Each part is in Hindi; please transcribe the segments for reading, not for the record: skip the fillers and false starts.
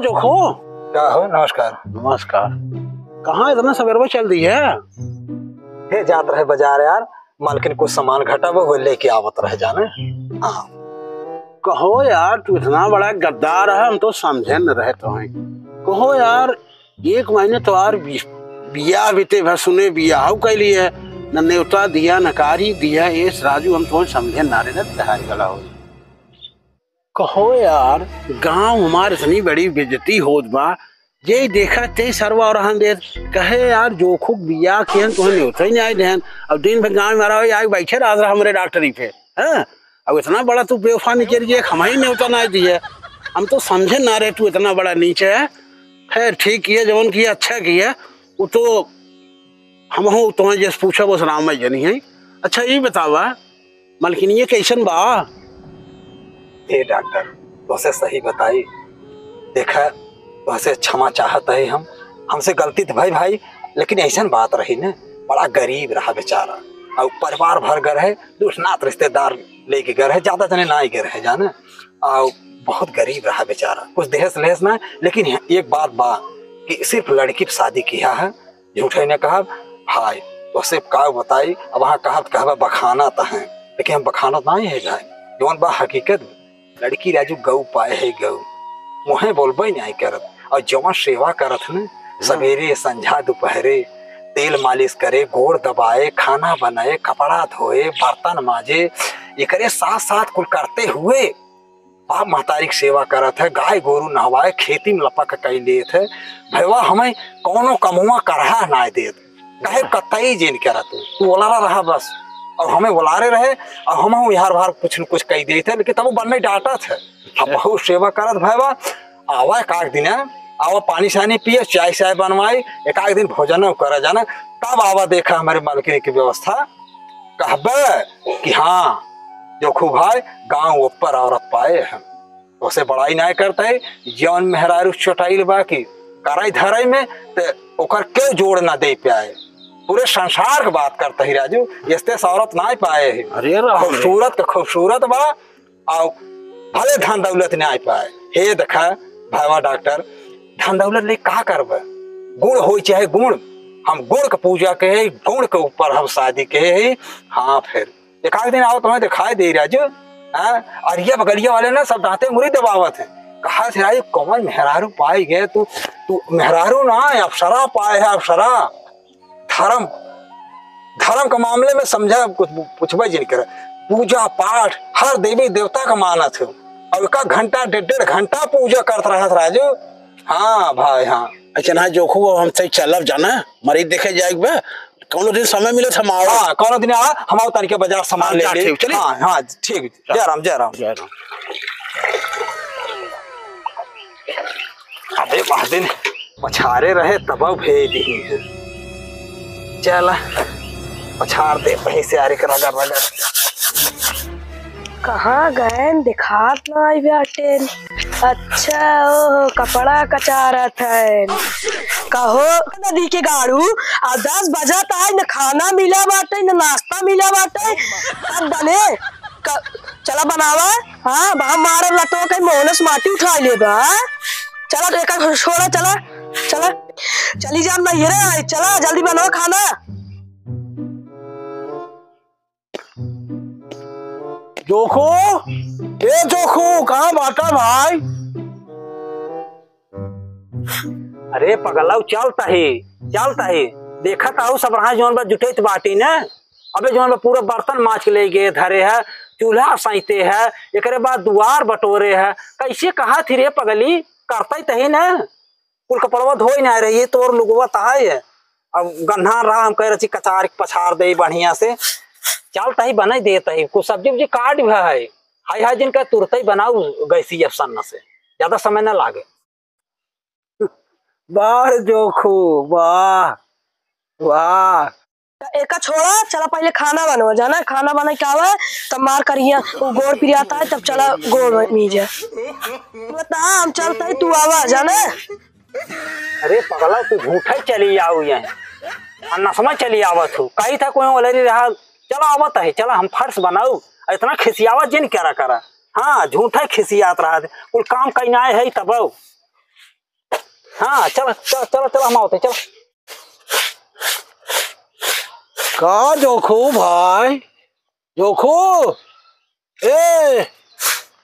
जोखो। क्या हो? नमस्कार। नमस्कार। कहाँ इतना सवेरे चल दी है? हे जात रहे बाजार यार, मालकिन कुछ सामान घटा वो लेके आवत रहे जाने। हाँ कहो यार, तू इतना बड़ा गद्दार है, हम तो समझे न रहे तो हैं। कहो यार, 1 महीने तो यार बिया बीते भर सुने बिया कैली है, न न्योता दिया न कारी दिया। इस राजू हम तो समझे ना रहे तहारी गला हो। कहो यार, गांव हमारे इतनी बड़ी बेइज्जती होत बा, जे देखा ते सरवा और हम दे कहे यार जोखुक बिया के तो न्योता ही नहीं आए देन। अब दिन भर गांव में मारा हो आगे बैठे रहा हमारे डॉक्टरी पे। हैं अब इतना बड़ा तू बेवफा नहीं कर दिया, हमारी न्योता ना दिए। हम तो समझे ना रहे तू इतना बड़ा नीचे है। खैर ठीक किया, जवन किया अच्छा किया। वो तो हम हो तुम्हें जैसे पूछा वो राम जनी है। अच्छा ये बतावा मलकिन ये कैसन बा? हे डॉक्टर, तुझसे सही बताई। देखा तुझसे क्षमा चाहत है हम, हमसे गलती तो भाई, लेकिन ऐसा बात रही ना, बड़ा गरीब रहा बेचारा। और परिवार भर घर है, दुष्नात रिश्तेदार लेके घर है, ज्यादा जने ना ही घर है जाने। और बहुत गरीब रहा बेचारा, कुछ देहस लेहस ना। लेकिन एक बात बा कि सिर्फ लड़की की शादी किया है, झूठे ने कहा भाई तो सिर्फ का बताई। अब वहाँ कहा बखाना तो है, लेकिन हम बखाना नहीं है भाई, जौन बा हकीकत। लड़की राजू गऊ पाए है, गऊ मुहे बोलबे नहीं करत। और जौन सेवा करत न, सवेरे संझा दोपहरे तेल मालिश करे, गोड़ दबाए, खाना बनाए, कपड़ा धोए, बर्तन माजे, एकरे साथ साथ कुल करते हुए बाप महतारी की सेवा करत है, गाय गोरू नहवाए, खेती में लपक कई लेत है। भैया हमें कौनो कमुआ करहा ना देत, कहे कतई जिन करत तू बोला रहा बस। और हमें बुलारे रहे और हम यार बार कुछ न कुछ कही देते, लेकिन तब वो बनने डांटा थे। अब बहुत सेवा करत भैया। आवा एक दिन आवा, पानी शानी पिए, चाय चाय बनवाई, एक दिन भोजन करे जाना। तब आवा देखा हमारे मालकिन की व्यवस्था, कहबे कि हाँ जोखू भाई गांव ऊपर औरत पाए हैं। उसे बड़ाई नहीं करते, जौन मेहरारू चटाइल बाकी कराई धराई में ते ओकर क्यों जोड़ ना दे पाए। पूरे संसार की बात करता ही राजू, इससे औरत ना पाए है। खूबसूरत का खूबसूरत बा, और भले धन दौलत नहीं पाए। हे देखा भावा डॉक्टर, धन दौलत ले का करबे, गुण हो चाहे गुण, हम गुण का पूजा के है, गुण के ऊपर हम शादी के है। हाँ फिर एक दिन आओ तुम्हें दिखाई दे राजू। और ये बगलिया वाले ना सब दांते मुरी दबावत है। कहा से राजू कौन मेहरारू पाई गए, तू मेहरारू ना अप्सरा पाए है, अप्सरा। धर्म के मामले में समझा कुछ पूछबे जिन करे, पूजा पाठ हर देवी देवता का मानत है। और एक घंटा 1.5 घंटा पूजा करता रहा राजू। हाँ भाई हाँ। अच्छा ना जोखो, हम सही चलब जाना मरीज देखे जाएगा। कौनो दिन समय मिले हम आओ। हाँ कौनो दिन आ, हम आओ तनिके बाजार सामान ले ले। हाँ हाँ ठीक, जय राम जय राम जय राम। अबे महादिन पछारे रहे तब भेज दी, चल पछाड़ दे वहीं से आरे कर रगड़। कहाँ गए दिखात ना आई बाटे। अच्छा ओहो कपड़ा कचारत है। कहो नदी के गाड़ू आ 10 बजत है, न खाना मिला बाटे न नाश्ता मिला बाटे। कब बने चला बनावा। हाँ हम मारे लटो के मोहनस माटी उठा ले बा। चला एक छोड़ा, चला चला चली जा ना ये, चला जल्दी बनाओ खाना। जोखो, ए जोखो कहाँ बाटा भाई? अरे पगलाऊ चलता ही देखा था सब रहा जौन बा जुटे बाटी न। अबे जौन बा पूरा बर्तन माच ले गए धरे है, चूल्हा सैते है, एक बाद दुआर बटोरे है। कैसे कहा थी रे पगली, करता ही तही न, कुल कपड़वा धो ही नहीं रही है तोर लुगवा तहाई है। अब गन्हा रहा हम कह रही कचार पछाड़ दे बढ़िया से, चलता ही बना देता ही। कुछ सब्जी उब्जी काट भी है, हाई जिनका तुरंत ही बनाऊ गैसी अफसन से, ज्यादा समय न लागे। वाह जोखो वाह वाह। एक छोड़ा, चला पहले खाना बनवा जाना। खाना बना क्या हुआ तब मार करिए, वो गोड़ पिरियाता है तब चला गोड़ मीजे बता। हम चलता है तू आवा जाना। अरे पगला तू झूठा ही चली आओ यहाँ, न समझ चली आवत हो। कही था कोई ओलरी रहा, चला आवत है, चला हम फर्श बनाऊ। इतना खिसियावत जिन क्या करा। हाँ झूठा खिसियात रहा, कुल काम कहीं आए है तब। हाँ चलो चलो चलो चलो हम आओते चलो। का जोखू भाई, जोखू ए,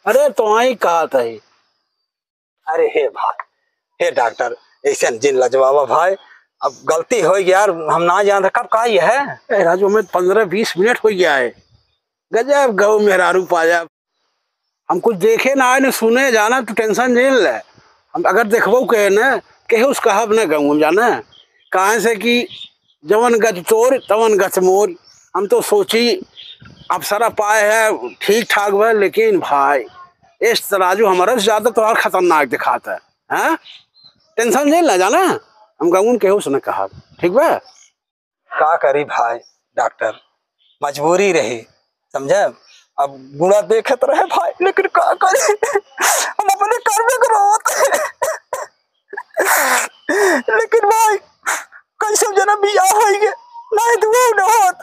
अरे तुम्हारी कहा था ही। अरे हे भाई, हे डॉक्टर ऐसे जिन लजवावा भाई, अब गलती हो गई यार, हम ना जानते कब का ये है। राजू में 15-20 मिनट हो गया है। गजब गौ मेहरारू पाया। हम कुछ देखे ना आए न सुने जाना तो टेंशन झेल ले। हम अगर देखबो कहे न कहे उस कहब न गऊ जाना कहाँ से कि जवन गज तोर तवन गच मोर। हम तो सोची अफसरा पाए है ठीक ठाक है, लेकिन भाई इस तराजू हमारा से ज्यादा तो और खतरनाक दिखाता है। हाँ टेंशन झेल ना जाना, हम गऊ कहे उसने कहा ठीक बा। का करी भाई डॉक्टर, मजबूरी रही समझे। अब बुरा देखत रहे भाई, लेकिन का करे हम अपने कर्म करो। लेकिन भाई कैसे जना बियाह होइगे नहीं दुआ न होत।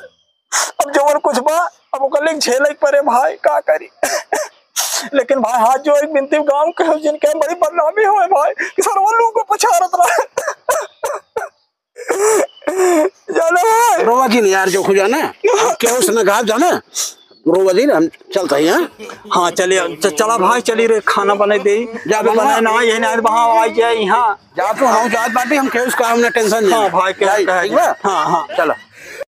अब जवन कुछ बा अब ओकर ले झेले परे भाई, का करी। लेकिन भाई हाथ जो एक बिनती गांव के जिनके बड़ी बदनामी होए भाई कि सरवा लोग को पछारत रहे। जाना भाई रोवा जी ने यार जो खुद जाना क्या उसने कहा जाना रोवा जी हम चलते हैं। हाँ चलिए चला भाई, चलिए रे खाना बना दे जा बनाए ना यही ना वहाँ आ जाए यहाँ जा तो हम जात बाटी हम क्या उसका हमने टेंशन नहीं। हाँ भाई क्या ठीक है। हाँ हाँ चलो।